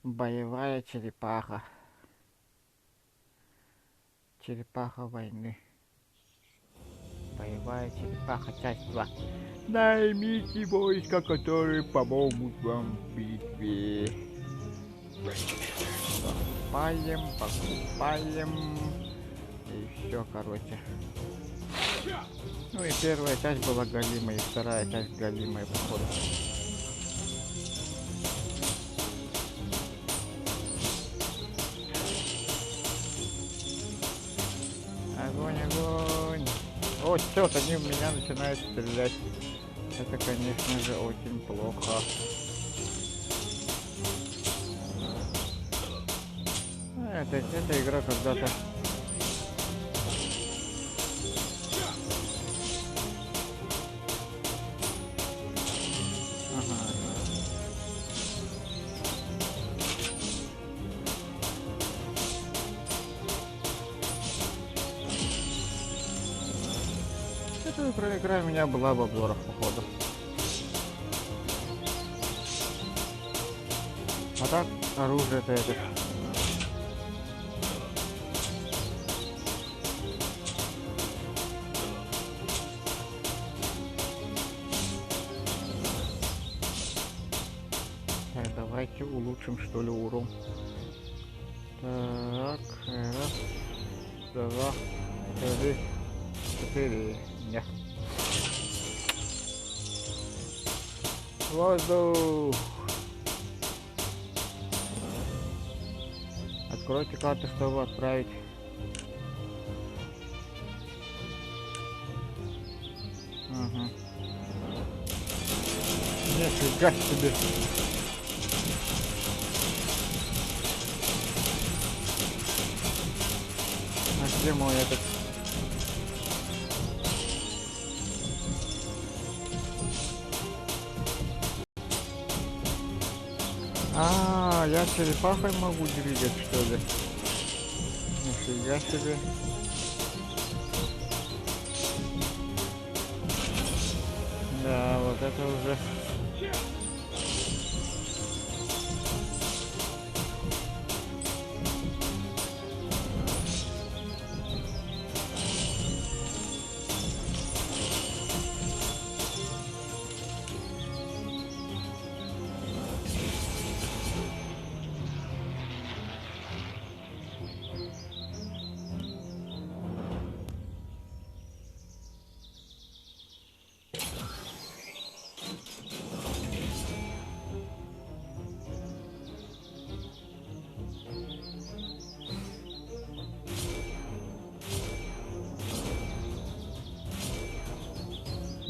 Боевая черепаха. Черепаха войны. Боевая черепаха, часть 2. Наймите войска, которые помогут вам в битве. Покупаем. И все, короче. Ну и первая часть была галимой, и вторая часть галимая, походу. Огонь. О, черт, они в меня начинают стрелять. Это, конечно же, очень плохо. Эта игра когда-то... Эта игра у меня была в обзорах, походу. А так, оружие-то это... Так, давайте улучшим, что ли, урон. Так, раз, два, три, 4. Нет. Воздух. Откройте карту, чтобы отправить. Ага. Нифига себе. А где мой этот? Я черепахой могу двигать, что ли? Нифига себе. Да, вот это уже...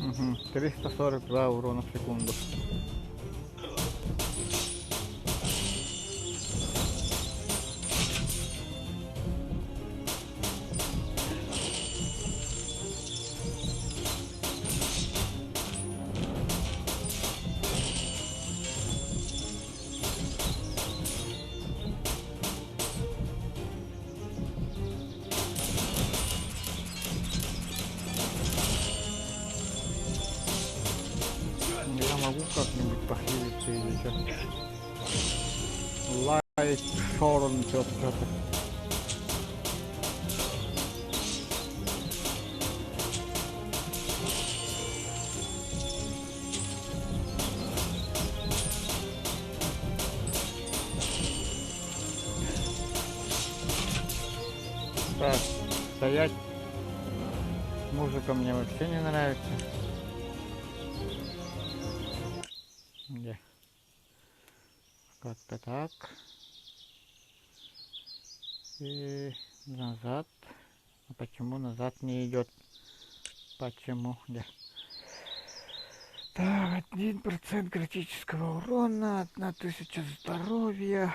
Угу. 342 урона в секунду. Я могу как-нибудь похилиться или что? Лайк, шорон, что-то. Так, стоять. Музыка мне вообще не нравится. Где? Как-то так. И назад. А почему назад не идет? Почему? Где? Так, 1% критического урона, 1000 здоровья.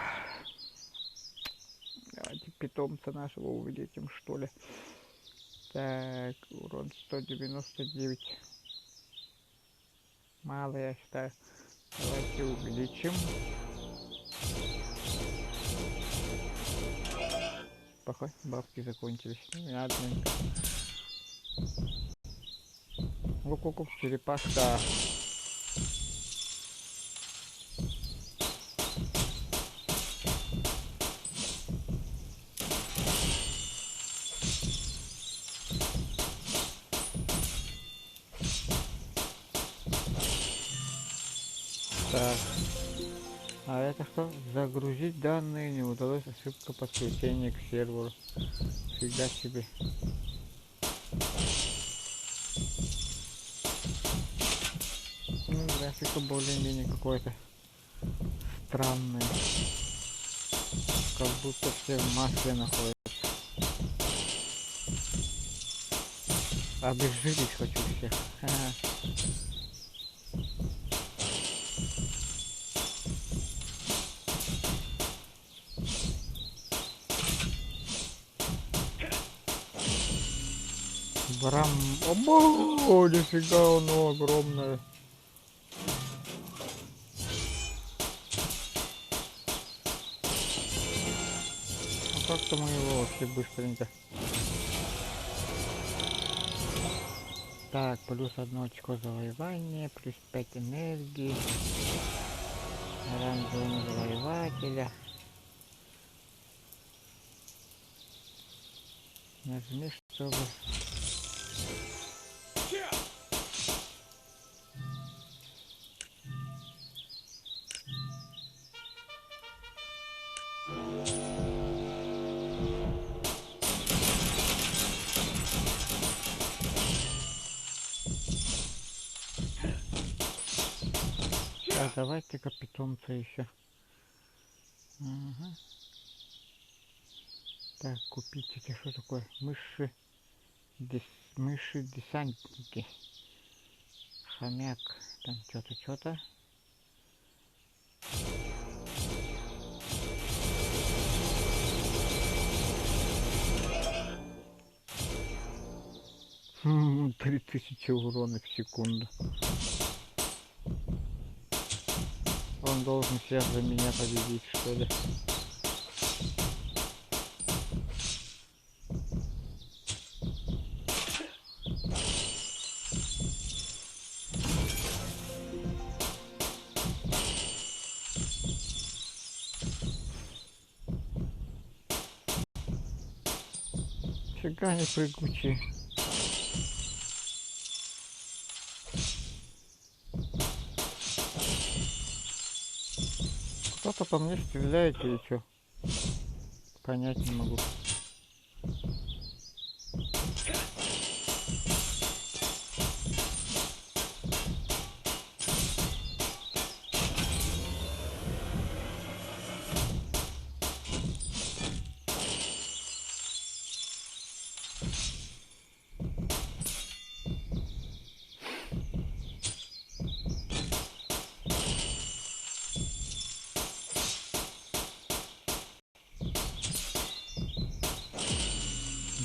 Давайте питомца нашего увеличим, что ли. Так, урон 199. Мало, я считаю. Давайте увеличим. Пока бабки закончились. Ладненько. Ку-ку-ку, черепашка. Так. А это что? Загрузить данные не удалось, ошибка подключения к серверу. Фига себе. Ну, графика более-менее какой-то странная. Как будто все в масле находятся. Обезжирить хочу всех. Ха-ха. Брам... О, нифига, оно огромное. А как-то мы его вообще быстренько. Так, плюс 1 очко завоевания, плюс 5 энергии. Оранжевого завоевателя. Нажми, чтобы... А давайте-ка питомца еще. Ага. Так, купить эти, что такое? Мыши, мыши десантники. Хомяк, там что-то. Хм, 3000 урона в секунду. Он должен всех за меня победить, что ли? Фига не прыгучие. Кто-то по мне стреляет или что? Понять не могу.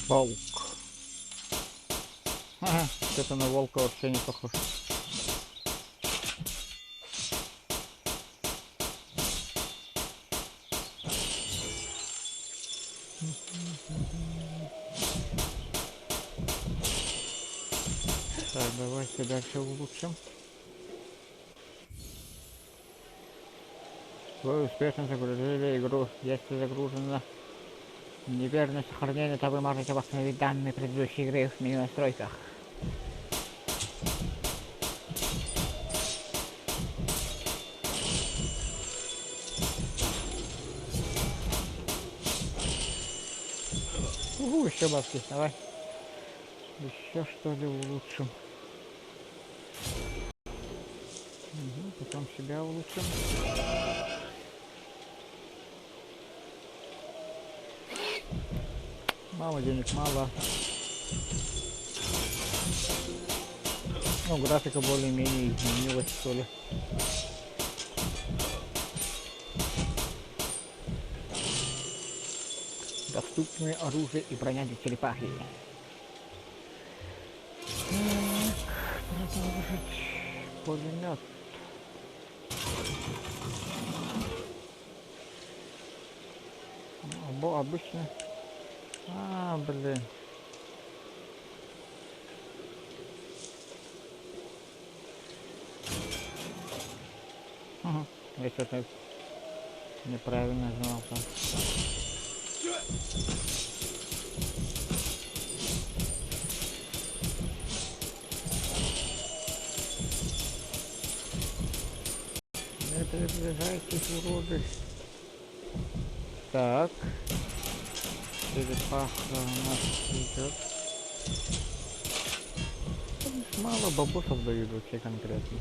Волк. Ага, это на волка вообще не похож. Так, давайте дальше улучшим. Вы успешно загрузили игру. Если загружено неверное сохранение, то вы можете восстановить данные предыдущей игры в меню настройках. Еще бабки, давай. Еще что ли улучшим. Угу, потом себя улучшим. Мало денег, мало. Ну, графика более-менее изменилась, что ли. Доступны оружие и броня для черепахи. Продолжить пулемет. Обычно. Блин. Ага. Я что-то неправильно знал. Приближайтесь, уроды. Так. Черепаха у нас идет. Мало бабосов дают вообще конкретно.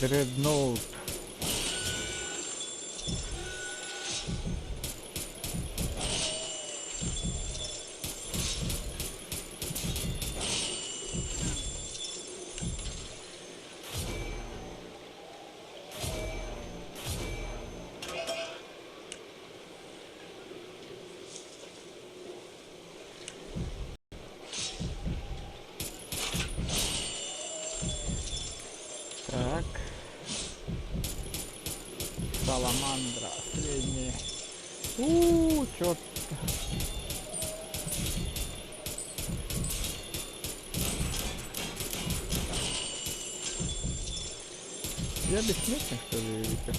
Дредноут. Так. Саламандра. Средний. Чё-то. Я бессмертный, что ли, или что?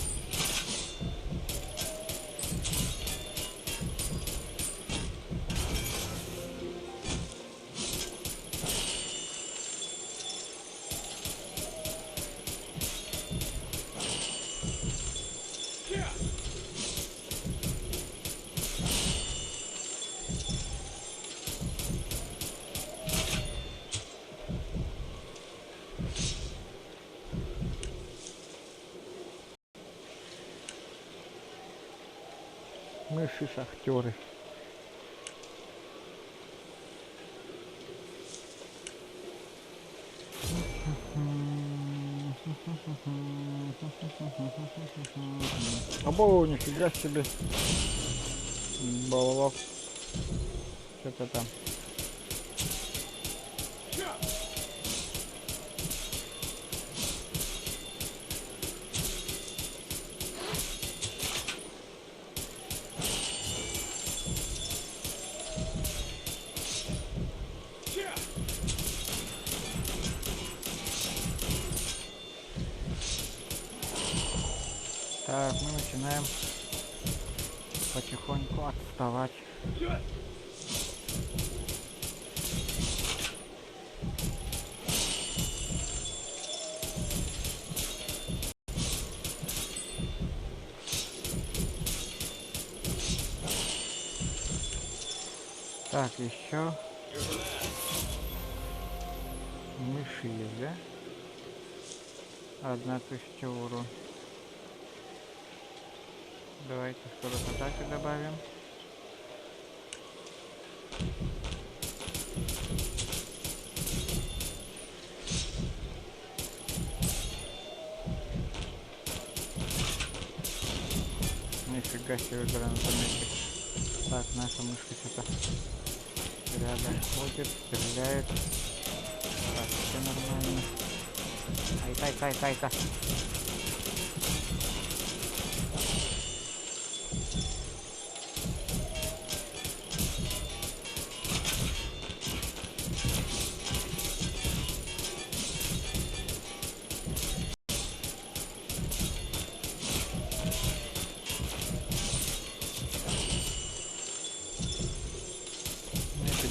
Мыши-шахтеры. Обо, нифига себе. Балалов. Что-то там. Так, мы начинаем потихоньку отставать. Так, еще мыши есть, да? 1000 урон. Давайте скорость атаки добавим. Нифига себе гранатометик. Так, наша мышка что-то рядом ходит, стреляет. Так, все нормально. Ай-ка.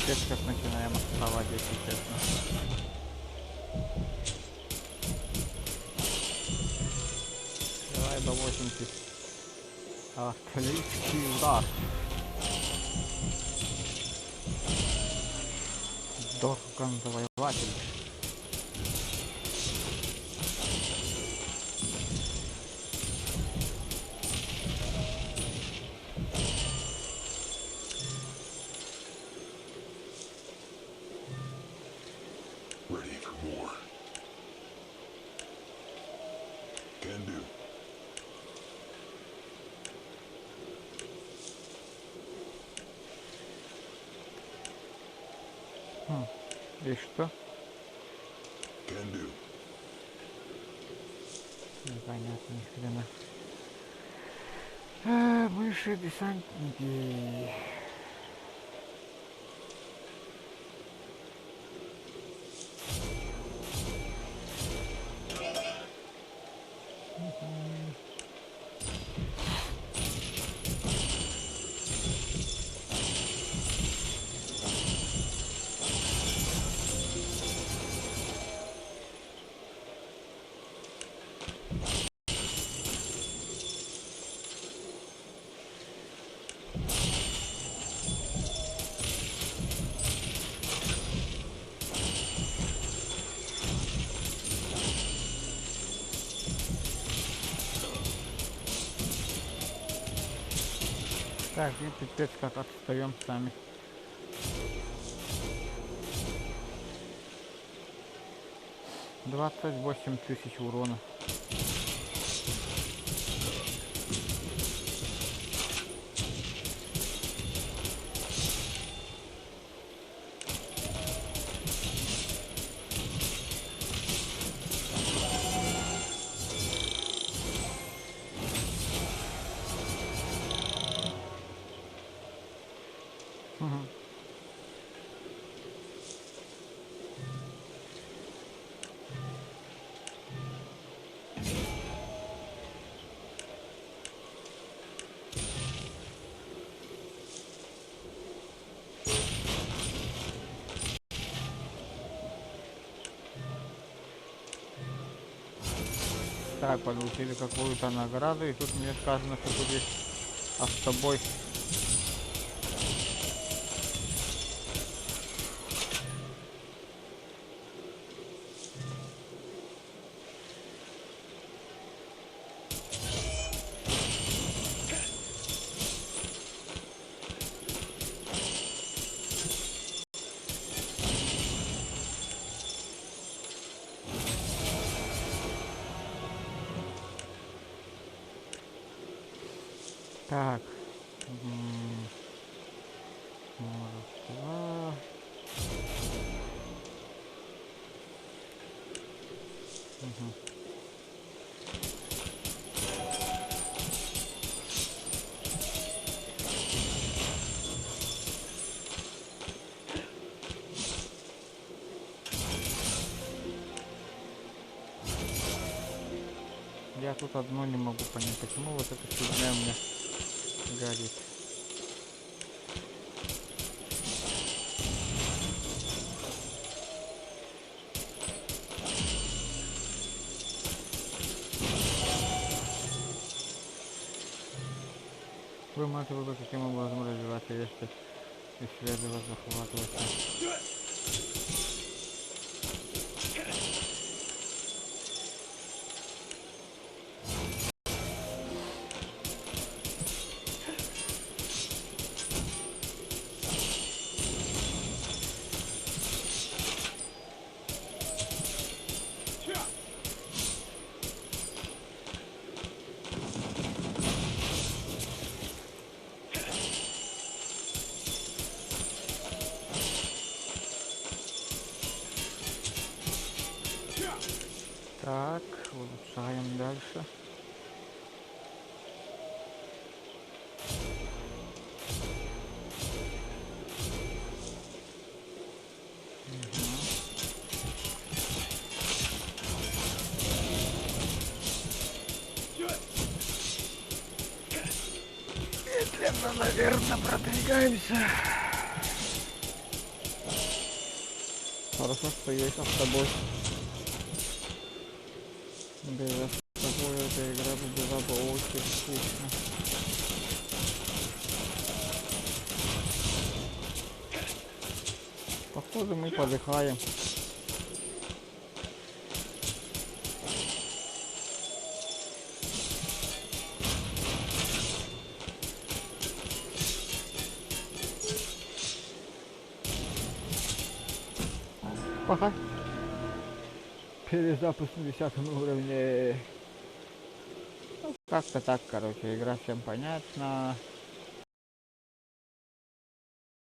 Сейчас начинаем отставать, если честно. Давай до 80. Отличный удар. Дорган завоеватель. И что? Непонятно ни хрена. Мыши десантники. Так, и пипец как отстаем сами. $28 000 урона. Угу. Так, получили какую-то награду, и тут мне сказано, что тут есть автобой. Так. Два. Угу. Я тут одно не могу понять, почему вот эта фигня у меня горит. Вы можете выбрать, каким образом развиваться, если исследовать, захватывать. Так, улучшаем дальше. Медленно, наверное, продвигаемся. Хорошо, что есть автобой. Без автобоя эта игра была бы очень скучно. Походу мы подыхаем. Пока. Перезапуск на 10 уровне. Ну, как-то так, короче, игра всем понятна.